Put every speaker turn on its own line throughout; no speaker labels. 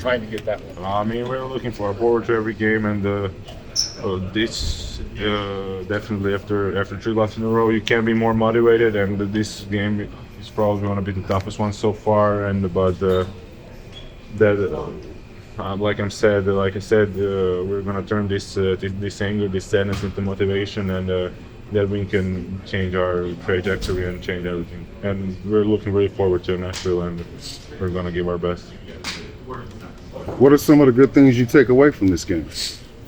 trying to get that one?
I mean, we're looking forward to every game, and this definitely after 3 losses in a row, you can be more motivated. And this game is probably going to be the toughest one so far. And but that. Like I said, we're gonna turn this anger, this sadness into motivation, and that we can change our trajectory and change everything. And we're looking really forward to Nashville, and we're gonna give our best.
What are some of the good things you take away from this game?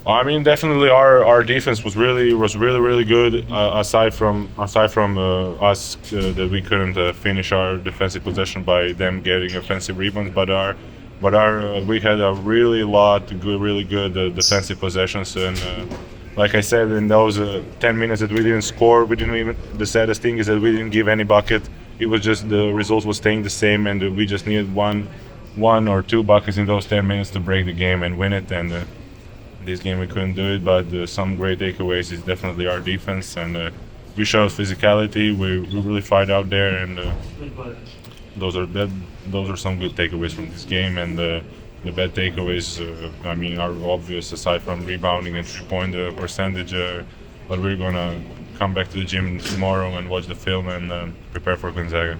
I mean, definitely our defense was really good. Aside from us that we couldn't finish our defensive possession by them getting offensive rebounds, but we had a really good defensive possessions, and like I said, in those 10 minutes that we didn't score, we didn't even. The saddest thing is that we didn't give any bucket. It was just the results was staying the same, and we just needed one or two buckets in those 10 minutes to break the game and win it. And this game we couldn't do it, but some great takeaways is definitely our defense, and we showed physicality. We really fight out there, and those are some good takeaways from this game. And the bad takeaways, I mean, are obvious aside from rebounding and 3-point percentage. But we're gonna come back to the gym tomorrow and watch the film and prepare for Gonzaga.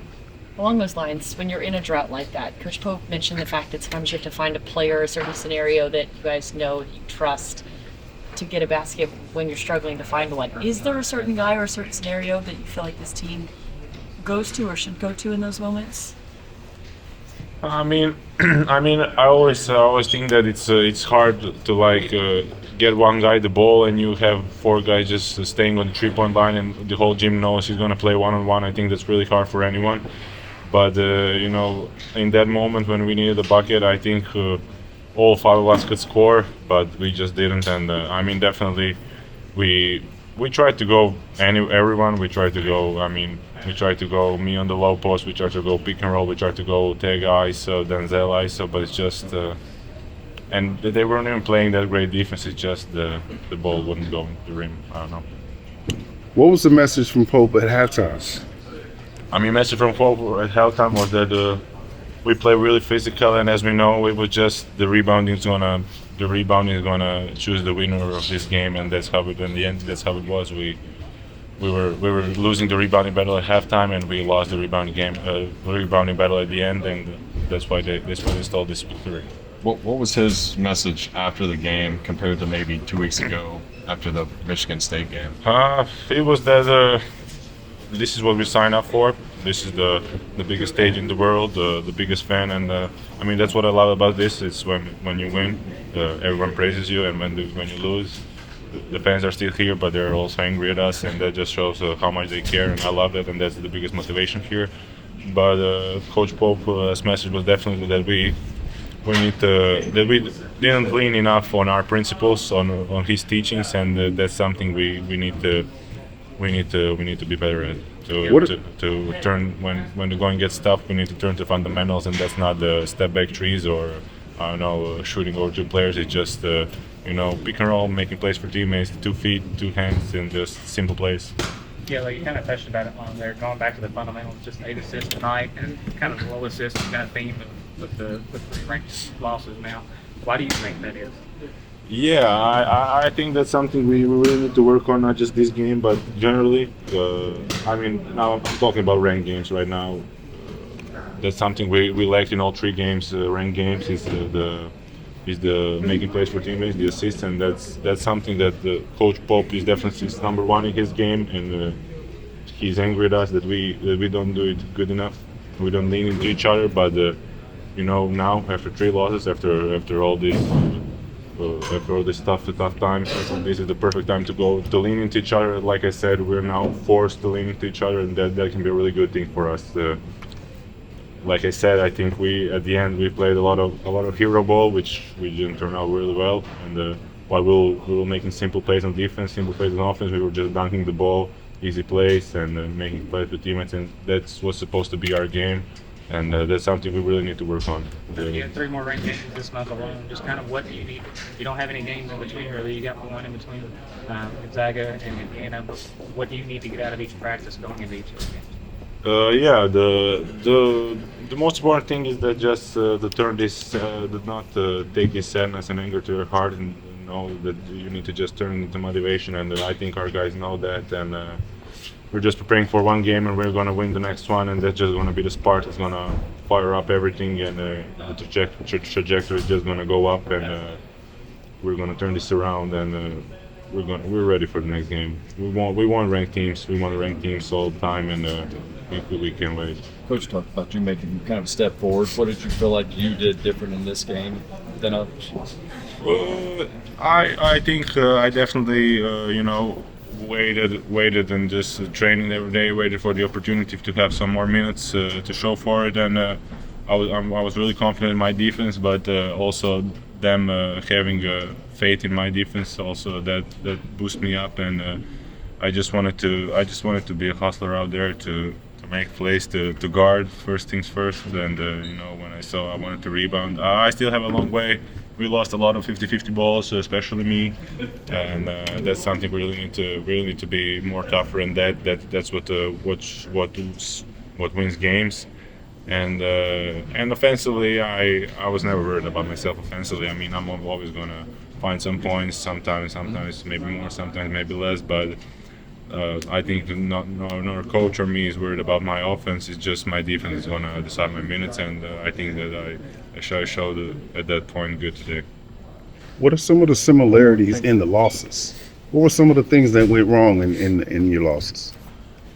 Along those lines, when you're in a drought like that, Coach Pope mentioned the fact that sometimes you have to find a player, a certain scenario that you guys know, that you trust to get a basket when you're struggling to find one. Is there a certain guy or a certain scenario that you feel like this team goes to or should go to in those moments?
I mean, I always think that it's hard to get one guy the ball and you have four guys just staying on the 3-point line and the whole gym knows he's gonna play one-on-one. I think that's really hard for anyone. But you know, in that moment when we needed a bucket, I think all five of us could score, but we just didn't. And I mean, definitely, we tried to go everyone. We tried to go. I mean, we tried to go me on the low post. We tried to go pick and roll. We tried to go tag ISO, Denzel ISO. But it's just, and they weren't even playing that great defense. It's just the ball wouldn't go into the rim. I don't know.
What was the message from Pope at halftime?
I mean, message from Pope at halftime was that we play really physical, and as we know, it was just the rebounding is gonna choose the winner of this game, and that's how it. In the end, that's how it was. We were losing the rebounding battle at halftime, and we lost the rebounding battle at the end, and that's why they stole this victory.
What was his message after the game compared to maybe 2 weeks ago after the Michigan State game?
It was that. This is what we signed up for. This is the biggest stage in the world, the biggest fan, and I mean that's what I love about this. It's when you win, everyone praises you, and when you lose, the fans are still here, but they're also angry at us, and that just shows how much they care. And I love that, and that's the biggest motivation here. But Coach Pope's message was definitely that we didn't lean enough on our principles, on his teachings, and that's something we need to be better at. To turn when the going gets tough, we need to turn to fundamentals, and that's not the step back threes or I don't know shooting over two players. It's just pick and roll, making plays for teammates, 2 feet, 2 hands, and just simple plays.
Yeah, like you kind of touched about it on there, going back to the fundamentals, just 8 assists tonight, and kind of the low assists kind of theme with the ranked losses now. Why do you think that is?
Yeah, I think that's something we really need to work on, not just this game, but generally. I mean, now I'm talking about ranked games right now. That's something we lacked in all 3 games. Ranked games is the making plays for teammates, the assists, and that's something that Coach Pope is definitely number one in his game, and he's angry at us that we don't do it good enough. We don't lean into each other, but now after 3 losses, after all this. After all this tough times, this is the perfect time to lean into each other. Like I said, we're now forced to lean into each other, and that can be a really good thing for us. Like I said, I think at the end we played a lot of hero ball, which we didn't turn out really well. And while we were making simple plays on defense, simple plays on offense, we were just dunking the ball, easy plays, and making plays with teammates. And that's what's supposed to be our game. And that's something we really need to work on.
You had 3 more ranked games this month alone. Just kind of what do you need? You don't have any games in between, really. You got one in between Gonzaga and Indiana. What do you need to get out of each practice going into each of the games?
The the most important thing is that just to turn this, do not take this sadness and anger to your heart, and know that you need to just turn it into motivation. And I think our guys know that, and we're just preparing for one game, and we're gonna win the next one, and that's just gonna be the spark that's gonna fire up everything, and the trajectory is just gonna go up, and we're gonna turn this around, and we're ready for the next game. We want ranked teams. We want ranked teams all the time, and we can't wait.
Coach talked about you making kind of a step forward. What did you feel like you did different in this game than others?
I think I definitely waited and just training every day, waited for the opportunity to have some more minutes to show for it, and I was really confident in my defense, but also them having faith in my defense also that boosted me up, and I just wanted to be a hustler out there to make plays, to guard first things first, and when I wanted to rebound. I still have a long way. We lost a lot of 50-50 balls, especially me, and that's something we really need to be more tougher, and that's what wins games. And offensively, I was never worried about myself offensively. I mean, I'm always gonna find some points. Sometimes maybe more, sometimes maybe less. But I think no coach or me is worried about my offense. It's just my defense is gonna decide my minutes, and I think that I showed at that point good today.
What are some of the similarities in the losses? What were some of the things that went wrong in your losses?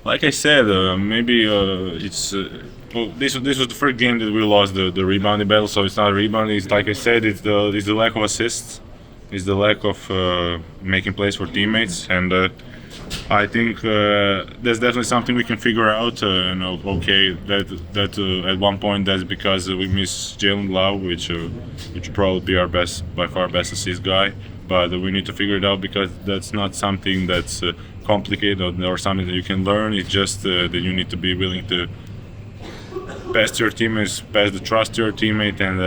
Like I said, maybe it's. Well, this was the first game that we lost the rebounding battle, so it's not rebounding. It's like I said, it's the lack of assists, it's the lack of making plays for teammates, and I think that's definitely something we can figure out. Okay, that at one point that's because we miss Jalen Lau, which would probably be our by far best assist guy. But we need to figure it out because that's not something that's complicated or something that you can learn. It's just that you need to be willing to pass to your teammates, pass the trust to your teammate, and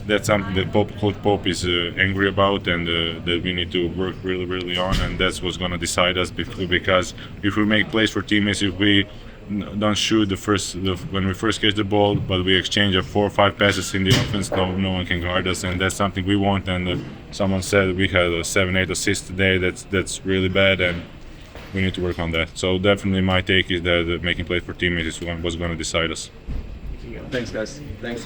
that's something that Coach Pope is angry about, and that we need to work really, really on, and that's what's going to decide us. Because if we make plays for teammates, if we don't shoot when we first catch the ball, but we exchange 4 or 5 passes in the offense, no one can guard us, and that's something we want. And someone said we had 7-8 assists today. That's really bad, and we need to work on that. So definitely my take is that making plays for teammates is what's going to decide us.
Thanks, guys. Thanks.